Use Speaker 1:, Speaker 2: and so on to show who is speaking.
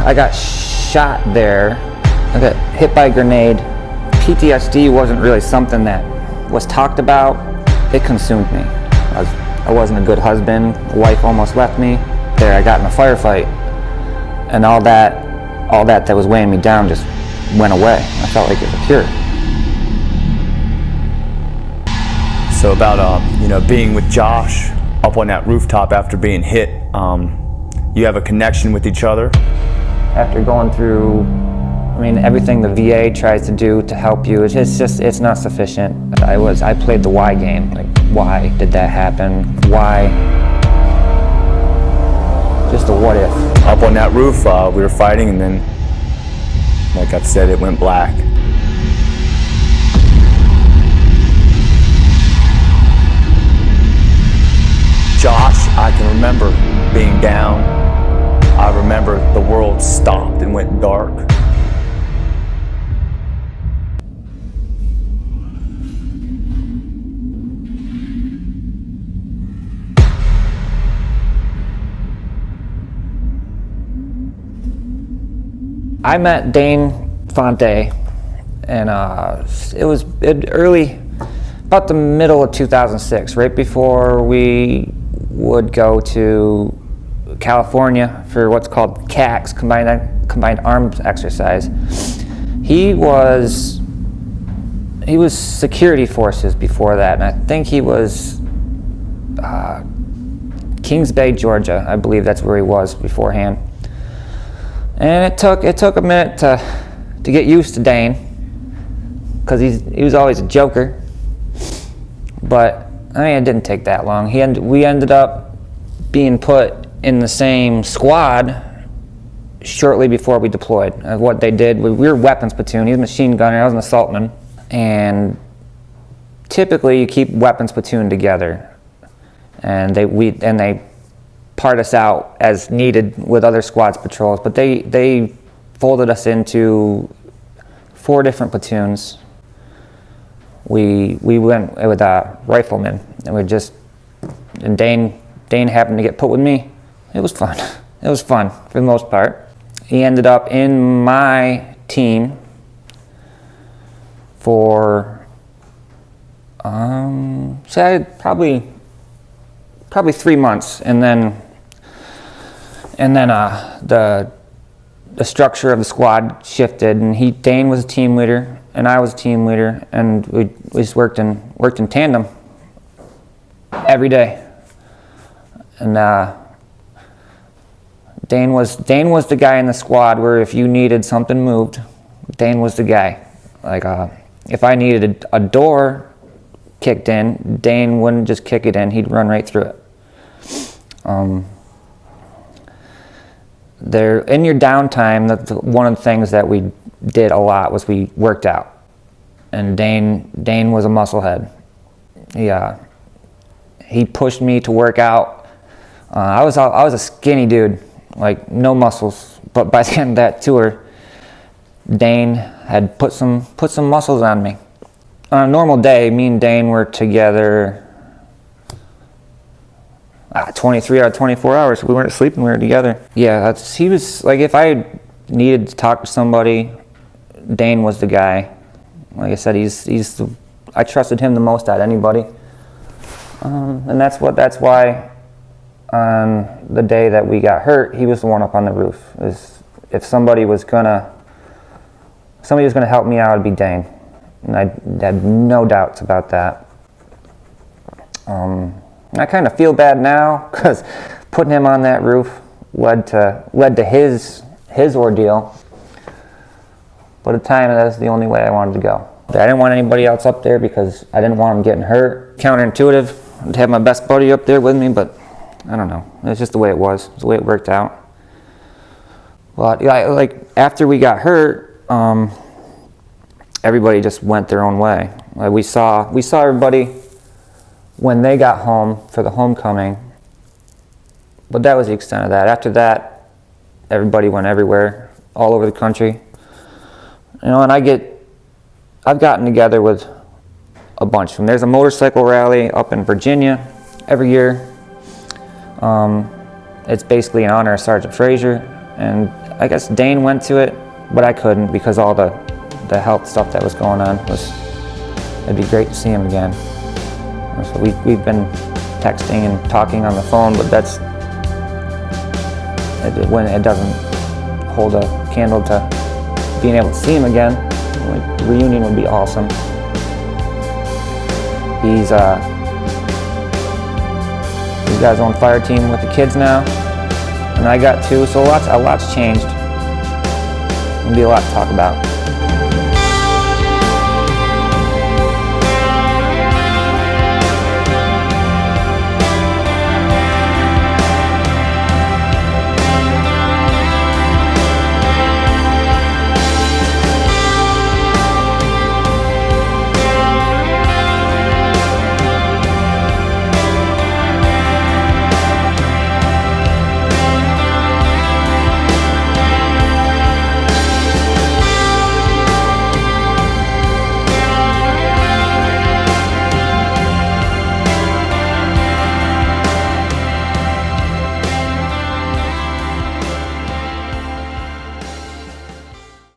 Speaker 1: I got shot there. I got hit by a grenade. PTSD wasn't really something that was talked about. It consumed me. I wasn't a good husband. The wife almost left me. There, I got in a firefight, and all that was weighing me down just went away. I felt like it was a cure.
Speaker 2: So about being with Josh up on that rooftop after being hit, you have a connection with each other?
Speaker 1: After going through, everything the VA tries to do to help you, it's not sufficient. I played the why game. Like, why did that happen? Why? Just a what if.
Speaker 2: Up on that roof, we were fighting, and then, like I've said, it went black. Josh, I can remember being down. I remember the world stopped and went dark.
Speaker 1: I met Dane Fonte, and it was early, about the middle of 2006, right before we would go to California for what's called CAX, Combined Arms Exercise. He was security forces before that, and I think he was Kings Bay, Georgia. I believe that's where he was beforehand. And it took a minute to get used to Dane, because he was always a joker. But it didn't take that long. We ended up being put in the same squad shortly before we deployed. What they did, we were weapons platoon. He was a machine gunner. I was an assaultman. And typically, you keep weapons platoon together, and they part us out as needed with other squads patrols. But they folded us into 4 different platoons. We went with riflemen, and Dane happened to get put with me. It was fun. It was fun for the most part. He ended up in my team for probably 3 months, and then the structure of the squad shifted, and Dane was a team leader, and I was a team leader, and we just worked in tandem every day. And Dane was the guy in the squad where if you needed something moved, Dane was the guy. Like if I needed a door kicked in, Dane wouldn't just kick it in; he'd run right through it. In your downtime, one of the things that we did a lot was we worked out. And Dane was a musclehead. He pushed me to work out. I was a skinny dude, like no muscles. But by the end of that tour, Dane had put some muscles on me. On a normal day, me and Dane were together 23 out of 24 hours. We weren't sleeping, we were together. Yeah, he was like, if I needed to talk to somebody, Dane was the guy. Like I said, I trusted him the most out of anybody. And that's why on the day that we got hurt, he was the one up on the roof. If somebody was gonna help me out, it'd be Dane. And I had no doubts about that. I kind of feel bad now, because putting him on that roof led to his ordeal. But at the time, that was the only way I wanted to go. I didn't want anybody else up there because I didn't want him getting hurt. Counterintuitive to have my best buddy up there with me, but I don't know. It's just the way it was. It's the way it worked out. Well, like after we got hurt, everybody just went their own way. Like we saw everybody when they got home for the homecoming, but that was the extent of that. After that, everybody went everywhere, all over the country. And I've gotten together with a bunch of them. There's a motorcycle rally up in Virginia every year. It's basically in honor of Sergeant Frazier, and I guess Dane went to it, but I couldn't because all the health stuff that was going on. It'd be great to see him again. So we've been texting and talking on the phone, but when it doesn't hold a candle to being able to see him again. Like, reunion would be awesome. He's got his own fire team with the kids now, and I got two, so a lot's changed. There'll be a lot to talk about.